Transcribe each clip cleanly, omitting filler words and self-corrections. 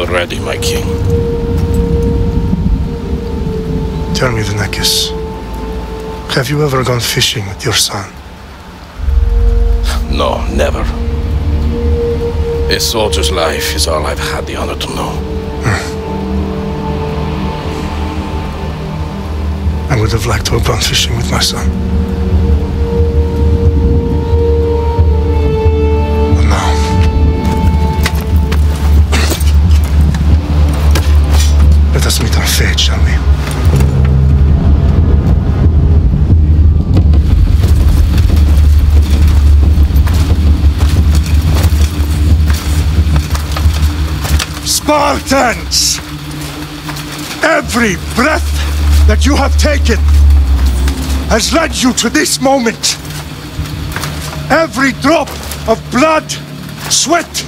ready, my king. Tell me, Venekis, have you ever gone fishing with your son? No, never. A soldier's life is all I've had the honor to know. I would have liked to have gone fishing with my son. But now... let us meet on fate, shall we? Spartans! Every breath that you have taken has led you to this moment. Every drop of blood, sweat,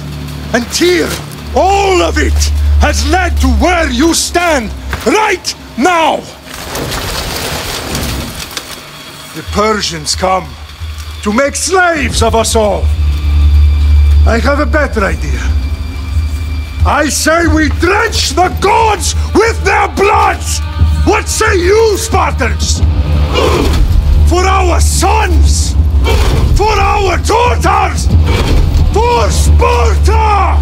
and tear, all of it has led to where you stand right now. The Persians come to make slaves of us all. I have a better idea. I say we drench the gods with their bloods! What say you, Spartans? For our sons! For our daughters! For Sparta!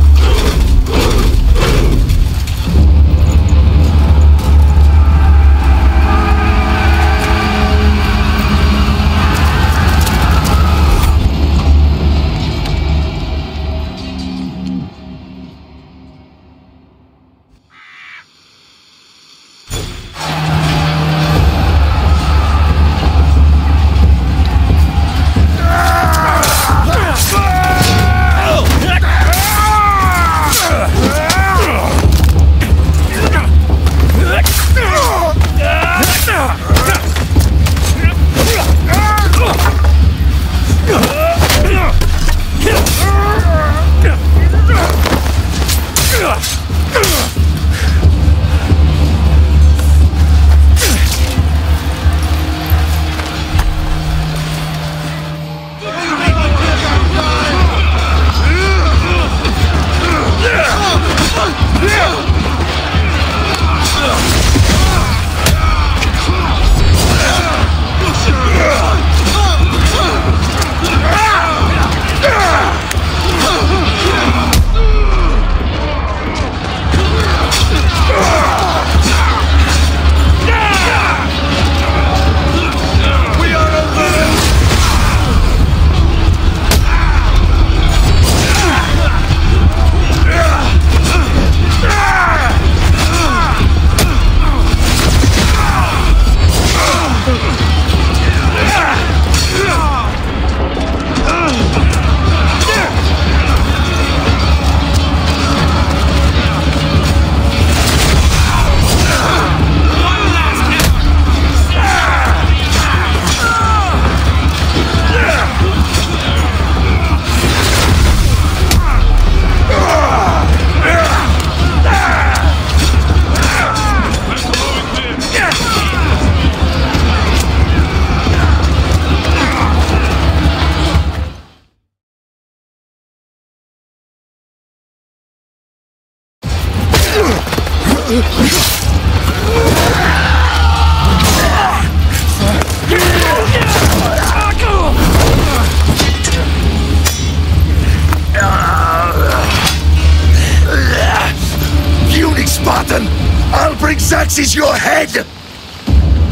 Spartan! I'll bring Xerxes your head!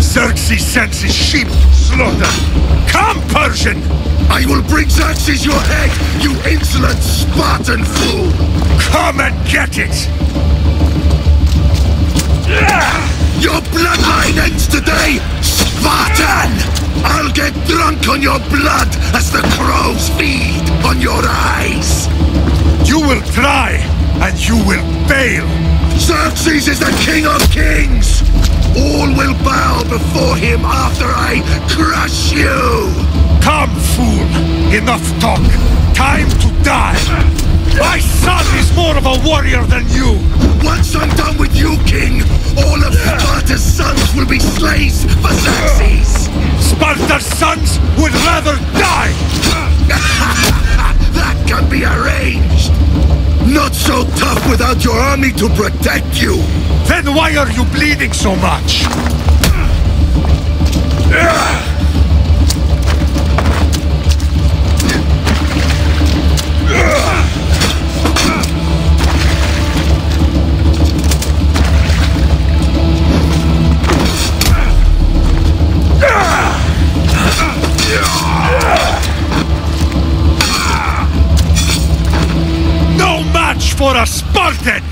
Xerxes sends his sheep to slaughter. Come, Persian! I will bring Xerxes your head, you insolent Spartan fool! Come and get it! Your bloodline ends today, Spartan! I'll get drunk on your blood as the crows feed on your eyes! You will try, and you will fail! Xerxes is the king of kings! All will bow before him after I crush you! Come, fool! Enough talk! Time to die! My son is more of a warrior than you! Once I'm done with you, king, all of Sparta's sons will be slaves for Xerxes! Sparta's sons would rather die! That can be arranged! Not so tough with without your army to protect you! Then why are you bleeding so much? No match for a Spartan!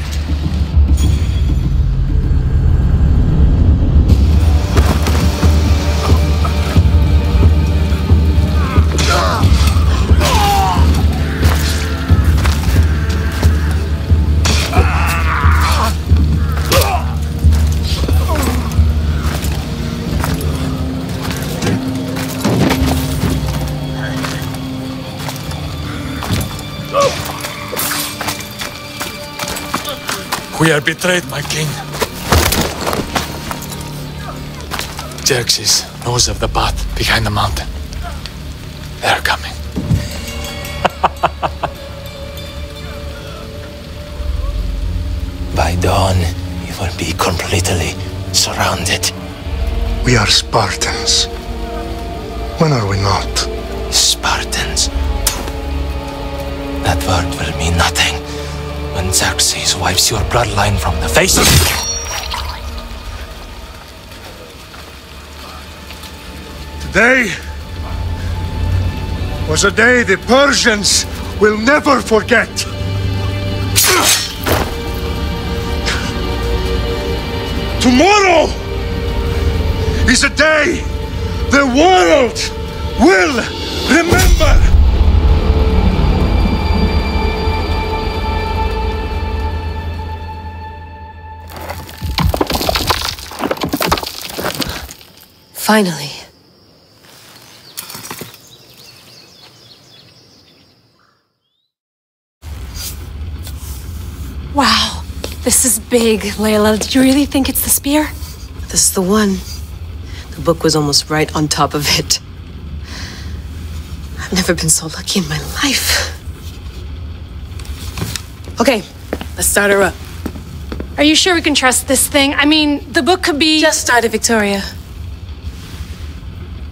We are betrayed, my king. Xerxes knows of the path behind the mountain. They are coming. By dawn, we will be completely surrounded. We are Spartans. When are we not? Spartans. That word will mean nothing when Xerxes wipes your bloodline from the face of... Today was a day the Persians will never forget. Tomorrow is a day the world will remember. Finally. Wow, this is big, Layla. Did you really think it's the spear? This is the one. The book was almost right on top of it. I've never been so lucky in my life. Okay, let's start her up. Are you sure we can trust this thing? I mean, the book could be... Just started, Victoria.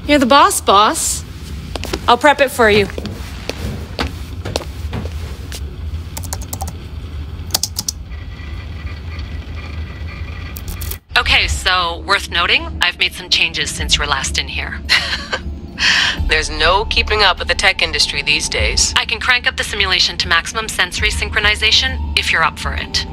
You're the boss. I'll prep it for you. Okay, so worth noting, I've made some changes since you were last in here. There's no keeping up with the tech industry these days. I can crank up the simulation to maximum sensory synchronization if you're up for it.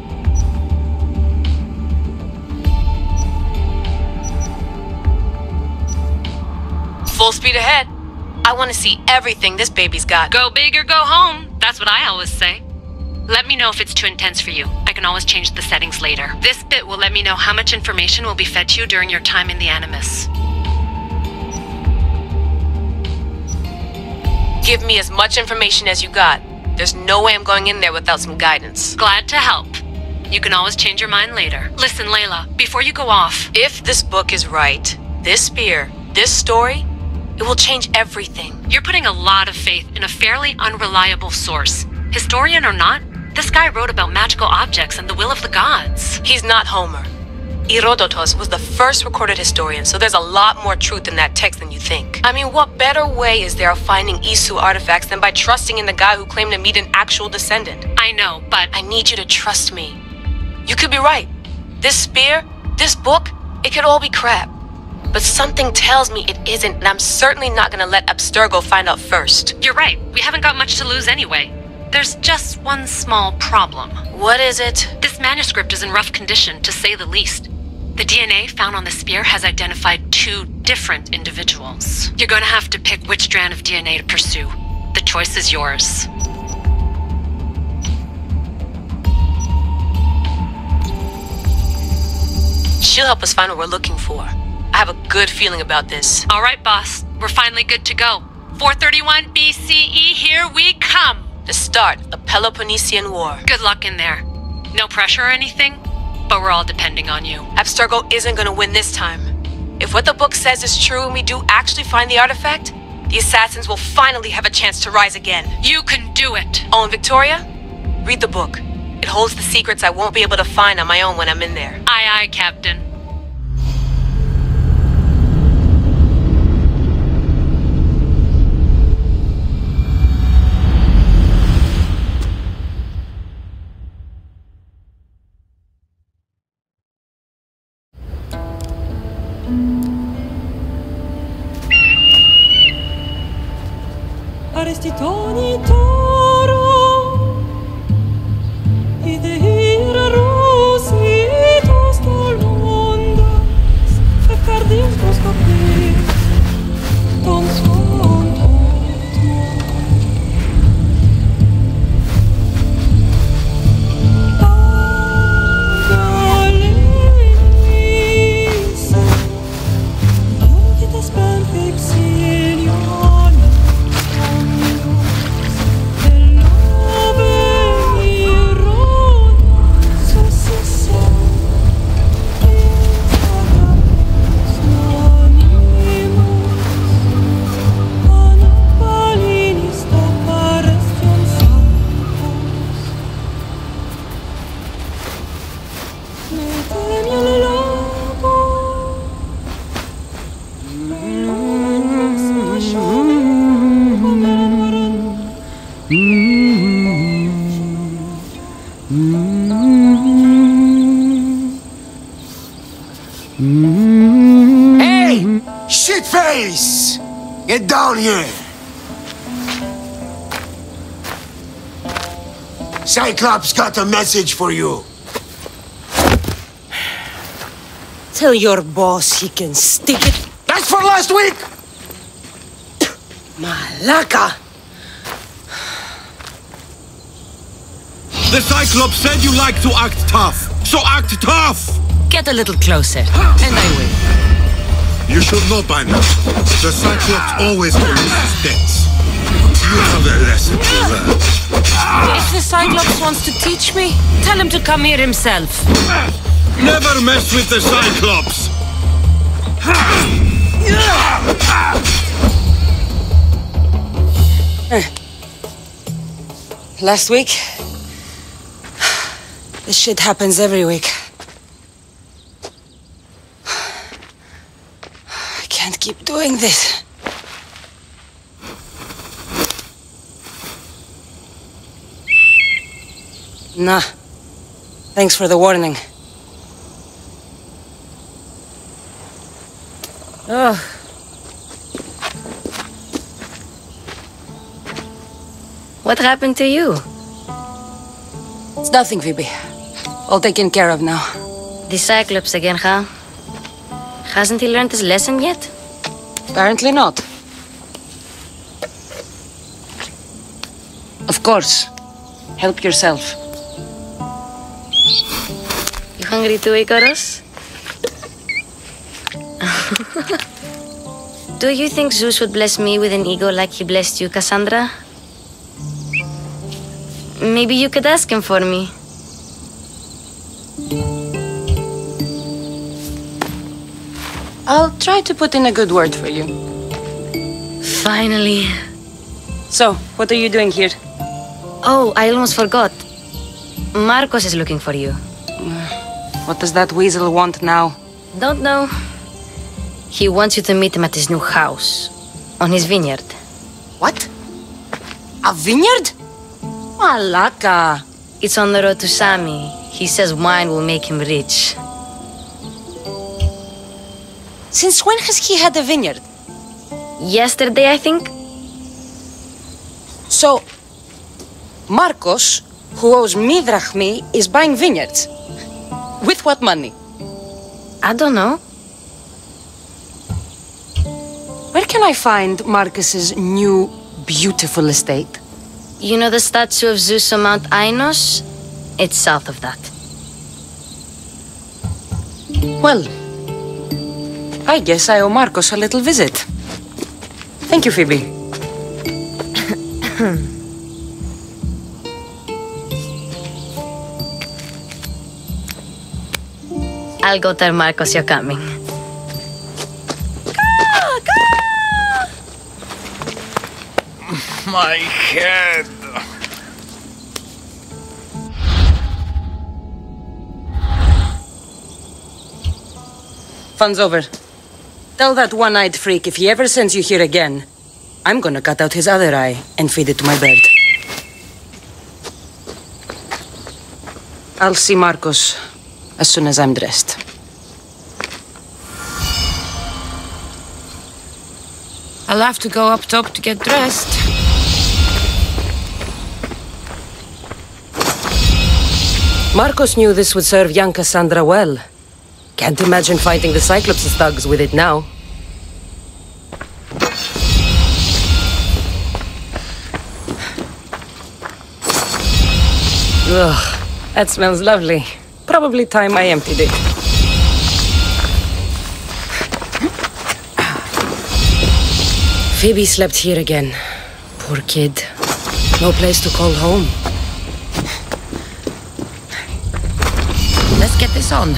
Full speed ahead. I want to see everything this baby's got. Go big or go home. That's what I always say. Let me know if it's too intense for you. I can always change the settings later. This bit will let me know how much information will be fed to you during your time in the Animus. Give me as much information as you got. There's no way I'm going in there without some guidance. Glad to help. You can always change your mind later. Listen, Layla, before you go off... If this book is right, this spear, this story, it will change everything. You're putting a lot of faith in a fairly unreliable source. Historian or not, this guy wrote about magical objects and the will of the gods. He's not Homer. Herodotus was the first recorded historian, so there's a lot more truth in that text than you think. I mean, what better way is there of finding Isu artifacts than by trusting in the guy who claimed to meet an actual descendant? I know, but... I need you to trust me. You could be right. This spear, this book, it could all be crap. But something tells me it isn't, and I'm certainly not gonna let Abstergo find out first. You're right. We haven't got much to lose anyway. There's just one small problem. What is it? This manuscript is in rough condition, to say the least. The DNA found on the spear has identified 2 different individuals. You're going to have to pick which strand of DNA to pursue. The choice is yours. She'll help us find what we're looking for. I have a good feeling about this. All right, boss. We're finally good to go. 431 BCE, here we come! The start of the Peloponnesian War. Good luck in there. No pressure or anything, but we're all depending on you. Abstergo isn't gonna win this time. If what the book says is true and we do actually find the artifact, the assassins will finally have a chance to rise again. You can do it! Oh, and Victoria, read the book. It holds the secrets I won't be able to find on my own when I'm in there. Aye, aye, Captain. Arestitoni toro ideira rositos tolmondas Fecardius coscopir Tom son Agalisa Iuditas perfectilion Hey! Shitface! Get down here! Cyclops got a message for you. Tell your boss he can stick it. That's for last week! Malaka! The Cyclops said you like to act tough, so act tough! Get a little closer, and I will. You should know by now. The Cyclops always pays his debts. You have a lesson to learn. If the Cyclops wants to teach me, tell him to come here himself. Never mess with the Cyclops! Last week? This shit happens every week. I can't keep doing this. Nah. Thanks for the warning. Oh. What happened to you? It's nothing, Phoebe. All taken care of now. The Cyclops again, huh? Hasn't he learned his lesson yet? Apparently not. Of course. Help yourself. You hungry too, Icarus? Do you think Zeus would bless me with an ego like he blessed you, Cassandra? Maybe you could ask him for me. I'll try to put in a good word for you. Finally. So, what are you doing here? Oh, I almost forgot. Marcos is looking for you. What does that weasel want now? Don't know. He wants you to meet him at his new house. On his vineyard. What? A vineyard? Malaka. It's on the road to Sami. He says wine will make him rich. Since when has he had a vineyard? Yesterday, I think. So, Marcos, who owes me drachmi, is buying vineyards. With what money? I don't know. Where can I find Marcus's new, beautiful estate? You know the statue of Zeus on Mount Ainos? It's south of that. Well, I guess I owe Marcos a little visit. Thank you, Phoebe. I'll go tell Marcos you're coming. My head. Fun's over. Tell that one-eyed freak if he ever sends you here again, I'm gonna cut out his other eye and feed it to my bird. I'll see Marcos as soon as I'm dressed. I'll have to go up top to get dressed. Marcos knew this would serve young Cassandra well. Can't imagine fighting the Cyclops' thugs with it now. Ugh, that smells lovely. Probably time I emptied it. Phoebe slept here again. Poor kid. No place to call home. Let's get this on.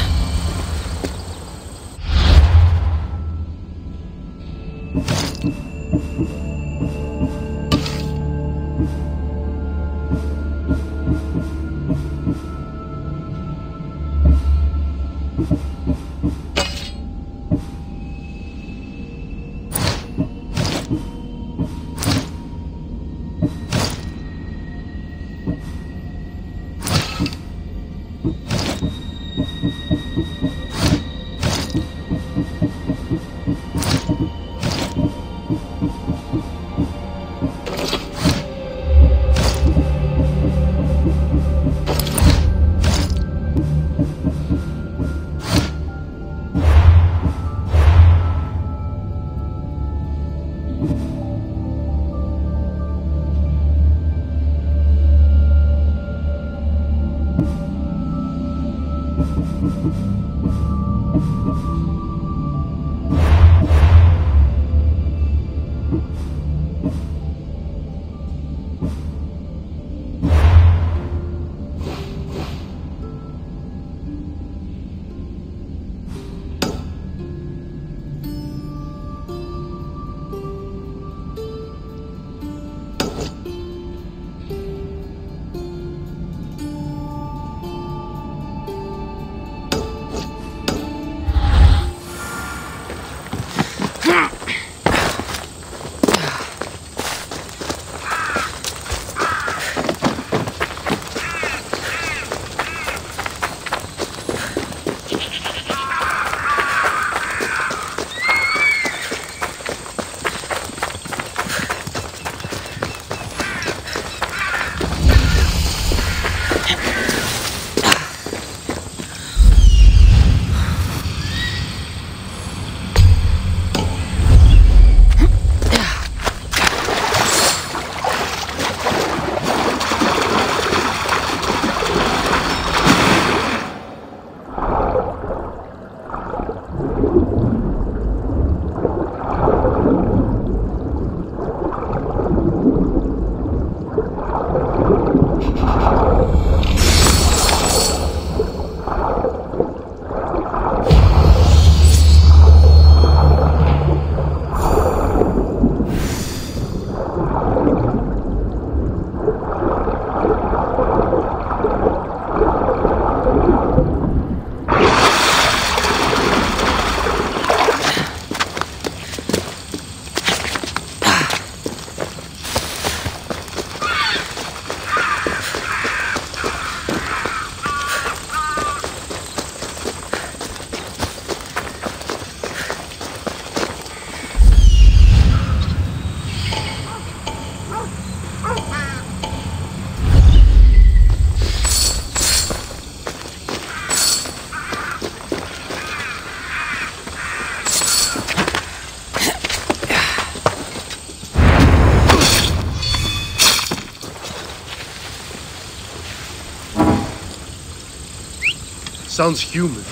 Sounds human.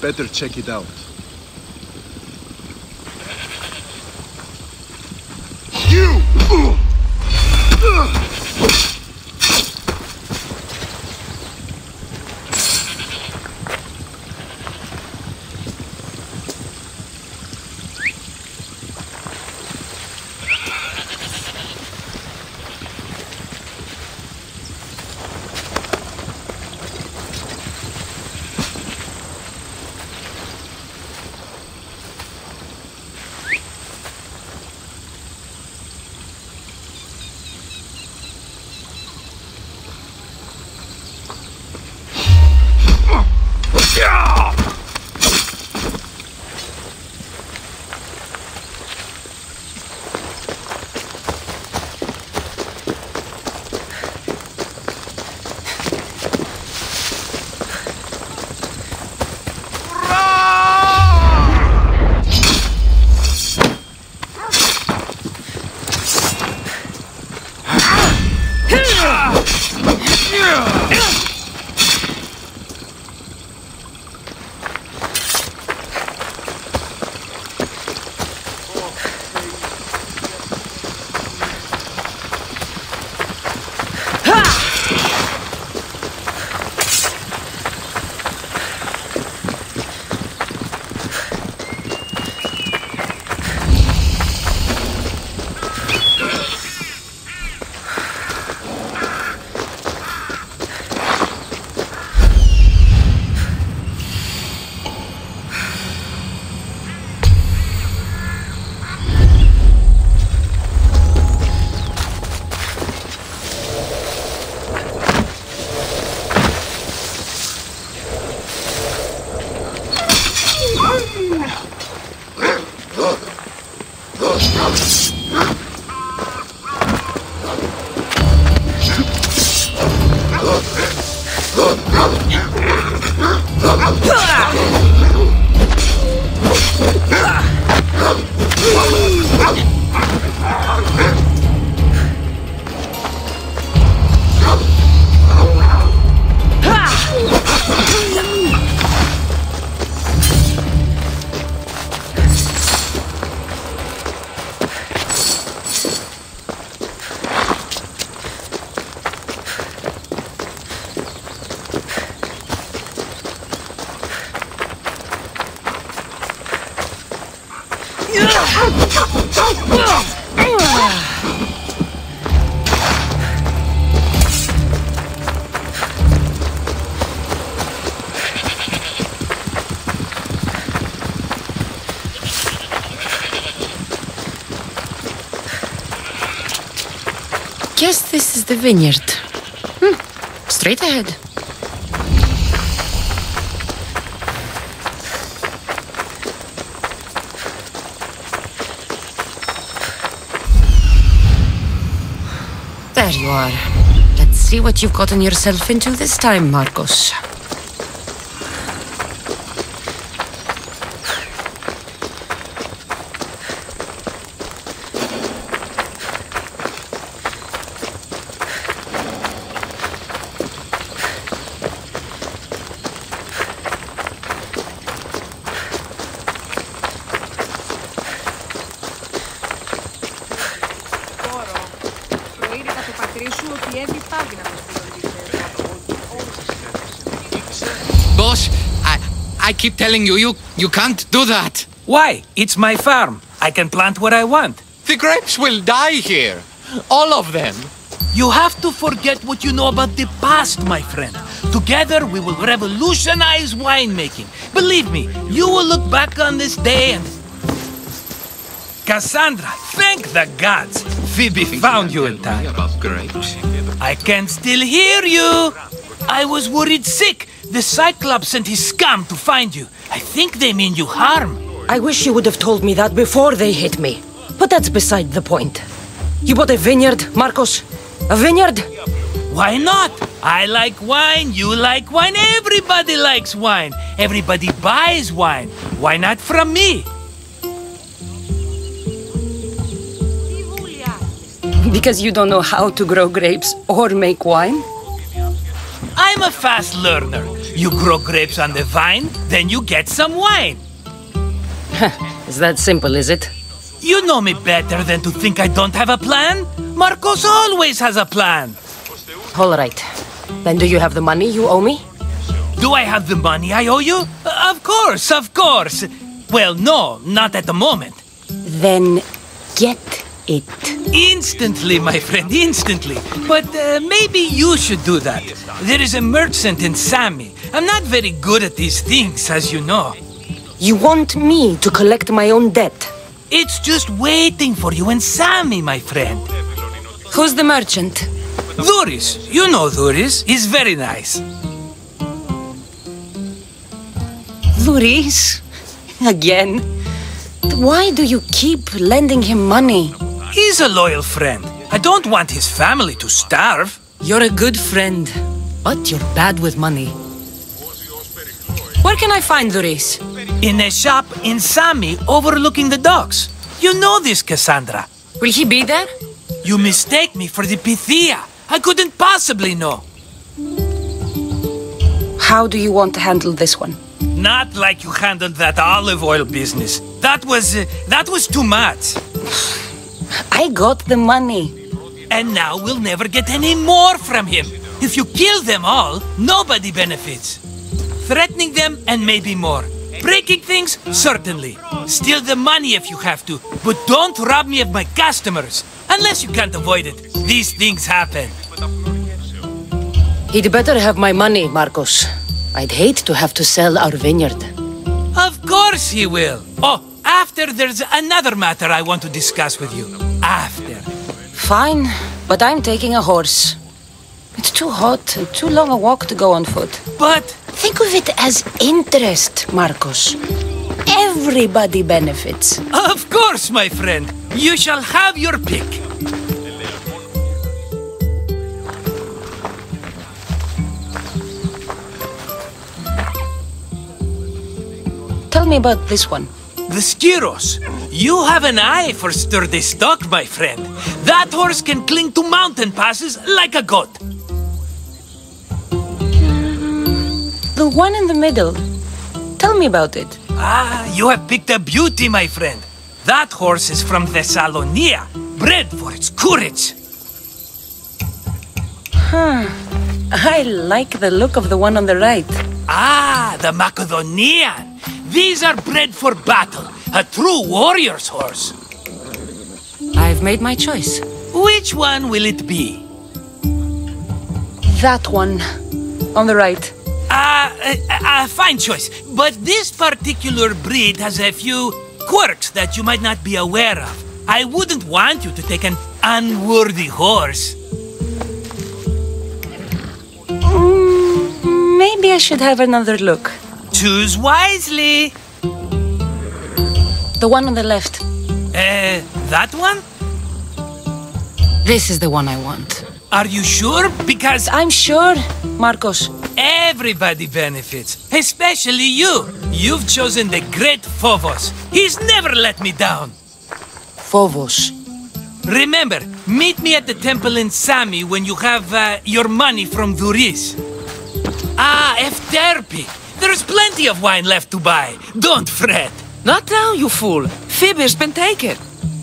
Better check it out. You! Guess this is the vineyard. Straight ahead. There you are. Let's see what you've gotten yourself into this time, Marcos. Boss, I keep telling you, you can't do that. Why? It's my farm. I can plant what I want. The grapes will die here. All of them. You have to forget what you know about the past, my friend. Together, we will revolutionize winemaking. Believe me, you will look back on this day and... Cassandra, thank the gods! Phoebe found you in time. About grapes. I can still hear you! I was worried sick. The Cyclops sent his scum to find you. I think they mean you harm. I wish you would have told me that before they hit me. But that's beside the point. You bought a vineyard, Marcos? A vineyard? Why not? I like wine, you like wine, everybody likes wine. Everybody buys wine. Why not from me? Because you don't know how to grow grapes or make wine? I'm a fast learner. You grow grapes on the vine, then you get some wine. Is that simple, is it? You know me better than to think I don't have a plan. Marcos always has a plan. All right. Then do you have the money you owe me? Do I have the money I owe you? Of course, of course. Well, no, not at the moment. Then get it. Instantly, my friend, instantly. But maybe you should do that. There is a merchant in Sami. I'm not very good at these things, as you know. You want me to collect my own debt? It's just waiting for you in Sami, my friend. Who's the merchant? Duris. You know Duris. He's very nice. Duris? Again? Why do you keep lending him money? He's a loyal friend. I don't want his family to starve. You're a good friend, but you're bad with money. Where can I find Duris? In a shop in Sami overlooking the docks. You know this, Cassandra. Will he be there? You mistake me for the Pythia. I couldn't possibly know. How do you want to handle this one? Not like you handled that olive oil business. That was too much. I got the money. And now we'll never get any more from him. If you kill them all, nobody benefits. Threatening them and maybe more. Breaking things? Certainly. Steal the money if you have to. But don't rob me of my customers. Unless you can't avoid it. These things happen. He'd better have my money, Marcos. I'd hate to have to sell our vineyard. Of course he will. Oh, after there's another matter I want to discuss with you. After. Fine, but I'm taking a horse. It's too hot and too long a walk to go on foot. But... think of it as interest, Marcos. Everybody benefits. Of course, my friend. You shall have your pick. Tell me about this one. The Skiros. You have an eye for sturdy stock, my friend. That horse can cling to mountain passes like a goat. The one in the middle. Tell me about it. Ah, you have picked a beauty, my friend. That horse is from Thessalonia, bred for its courage. I like the look of the one on the right. Ah, the Macedonian. These are bred for battle, a true warrior's horse. I've made my choice. Which one will it be? That one, on the right. Fine choice. But this particular breed has a few quirks that you might not be aware of. I wouldn't want you to take an unworthy horse. Maybe I should have another look. Choose wisely. The one on the left. That one? This is the one I want. Are you sure? Because... I'm sure, Marcos. Everybody benefits, especially you. You've chosen the great Phobos. He's never let me down. Phobos. Remember, meet me at the temple in Sami when you have your money from Duris. Ah, Efterpi. There's plenty of wine left to buy. Don't fret. Not now, you fool. Phoebe's been taken.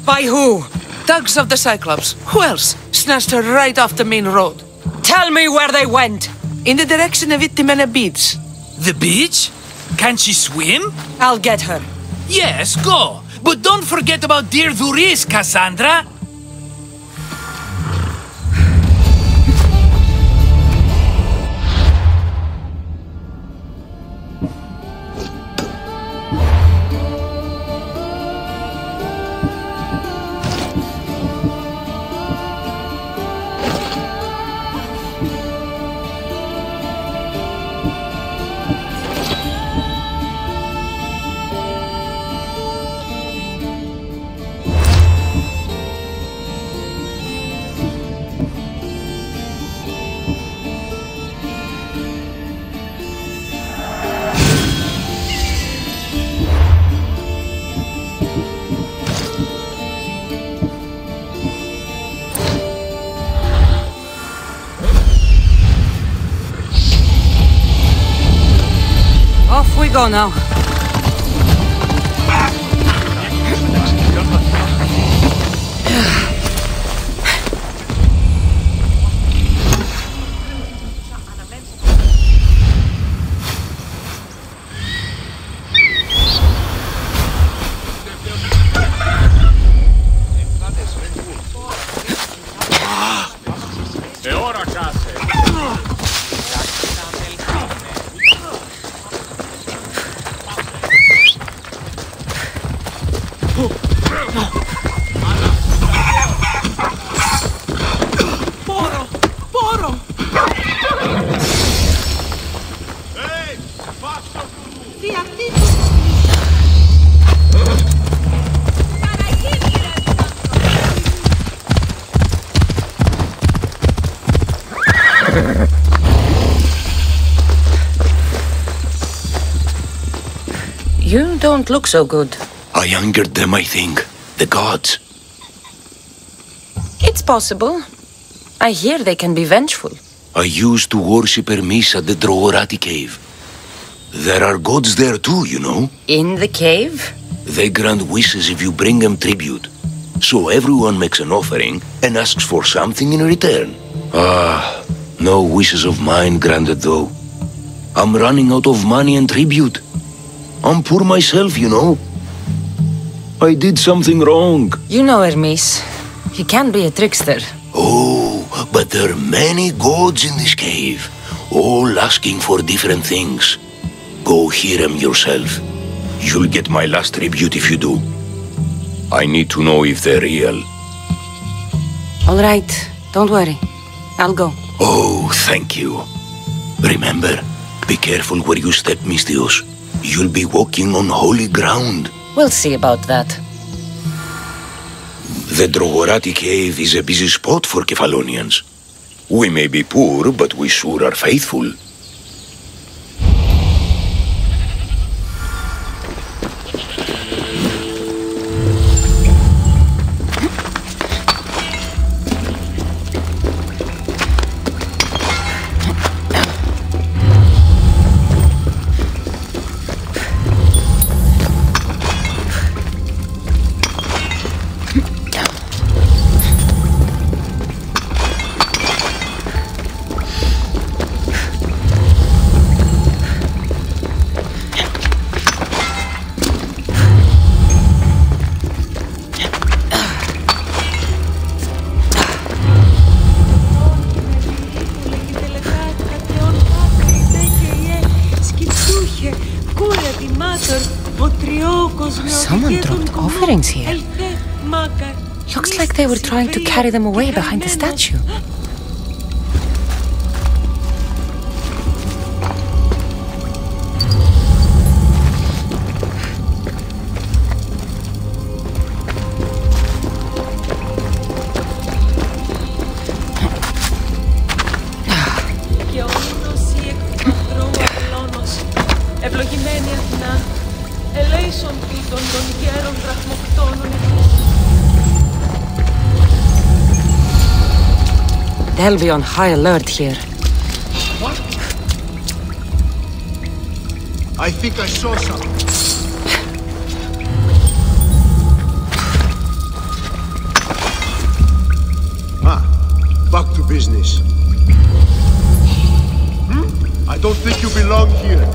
By who? Thugs of the Cyclops. Who else? Snatched her right off the main road. Tell me where they went. In the direction of Itimena Beach. The beach? Can she swim? I'll get her. Yes, go. But don't forget about dear Duris, Cassandra. Off we go now. You don't look so good. I angered them, I think. The gods. It's possible. I hear they can be vengeful. I used to worship Hermes at the Drogorati cave. There are gods there too, you know. In the cave? They grant wishes if you bring them tribute. So everyone makes an offering and asks for something in return. Ah, no wishes of mine granted though. I'm running out of money and tribute. I'm poor myself, you know. I did something wrong. You know Hermes. He can be a trickster. Oh, but there are many gods in this cave, all asking for different things. Go hear them yourself. You'll get my last tribute if you do. I need to know if they're real. All right, don't worry. I'll go. Oh, thank you. Remember, be careful where you step, Misthios. You'll be walking on holy ground. We'll see about that. The Drogorati cave is a busy spot for Kefalonians. We may be poor, but we sure are faithful. Someone dropped offerings here. Looks like they were trying to carry them away behind the statue. They'll be on high alert here. What? I think I saw something. Back to business. I don't think you belong here.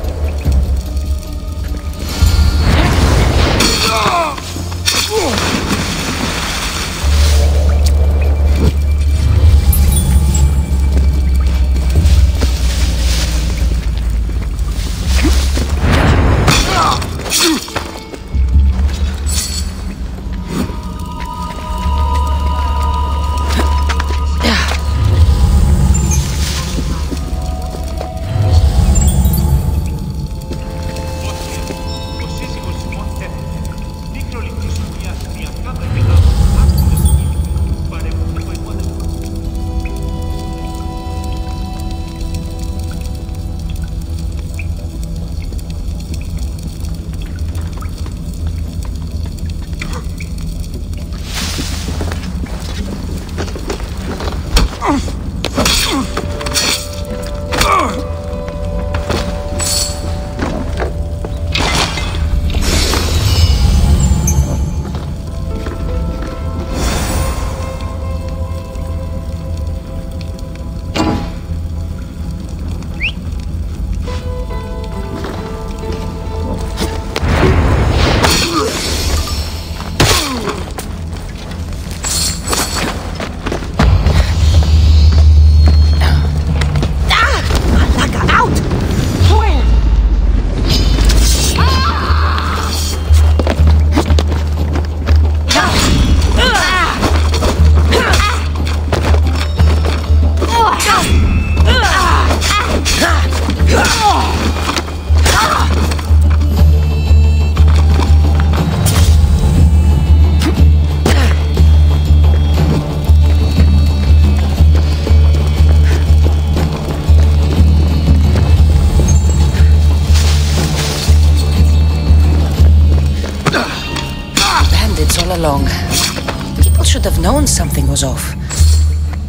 People should have known something was off.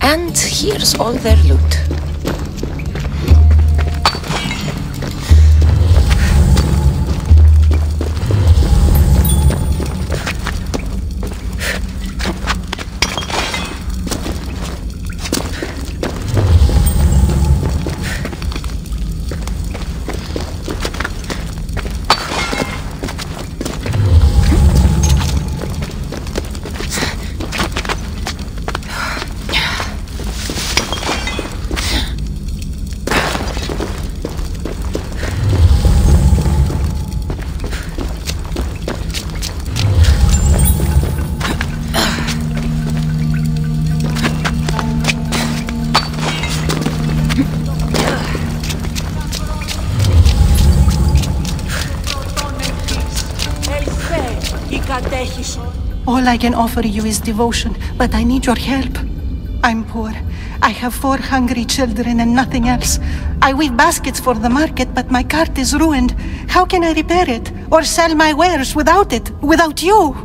And here's all their loot. All I can offer you is devotion, but I need your help. I'm poor. I have 4 hungry children and nothing else. I weave baskets for the market, but my cart is ruined. How can I repair it? Or sell my wares without it? Without you?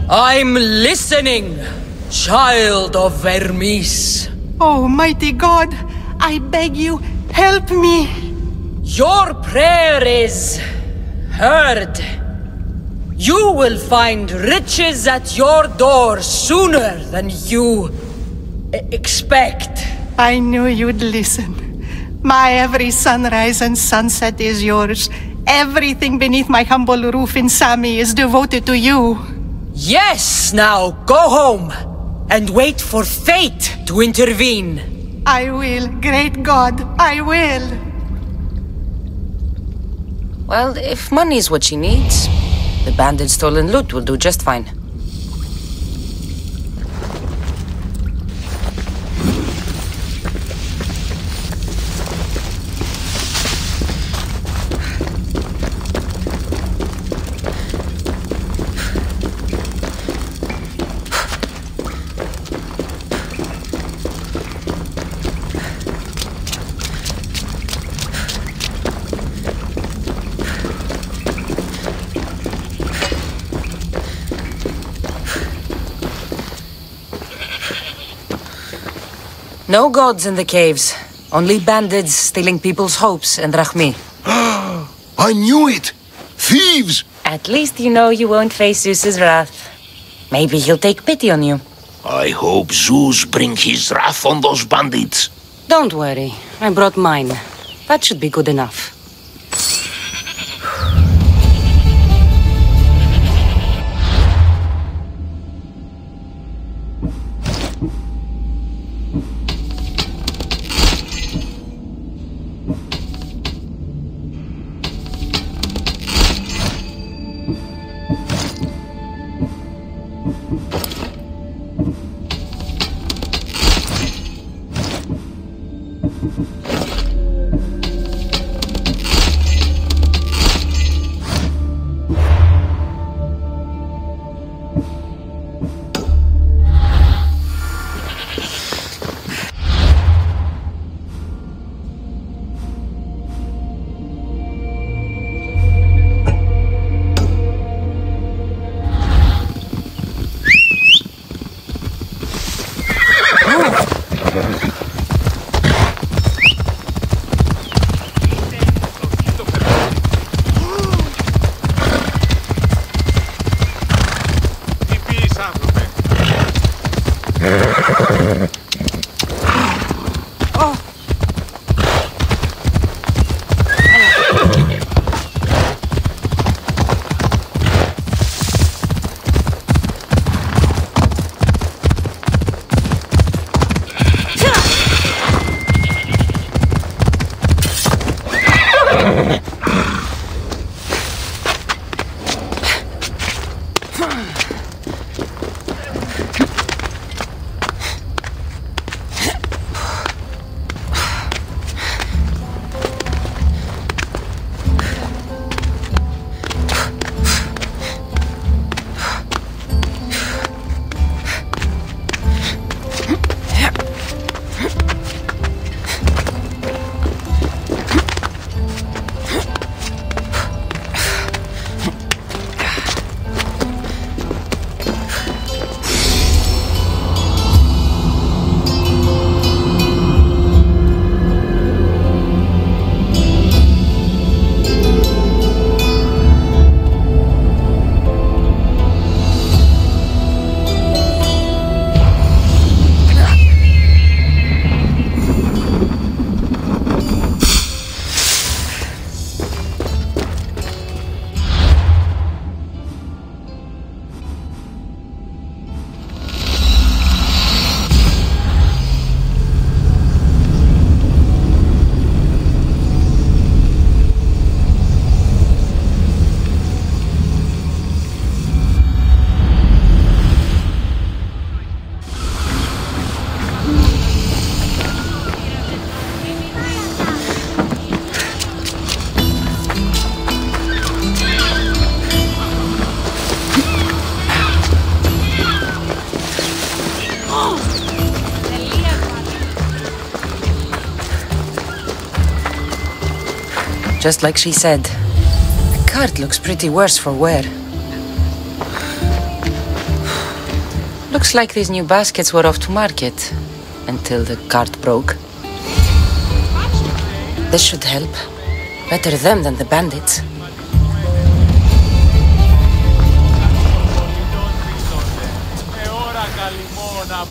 I'm listening, child of Vermis. Oh, mighty God, I beg you, help me. Your prayer is heard. You will find riches at your door sooner than you expect. I knew you'd listen. My every sunrise and sunset is yours. Everything beneath my humble roof in Sami is devoted to you. Yes, now go home and wait for fate to intervene. I will, great God, I will. Well, if money's what she needs, the bandit's stolen loot will do just fine. No gods in the caves. Only bandits stealing people's hopes and Rahmi. I knew it! Thieves! At least you know you won't face Zeus's wrath. Maybe he'll take pity on you. I hope Zeus bring his wrath on those bandits. Don't worry. I brought mine. That should be good enough. Just like she said, the cart looks pretty worse for wear. Looks like these new baskets were off to market until the cart broke. This should help. Better them than the bandits. Με ώρα καλυμμόνα.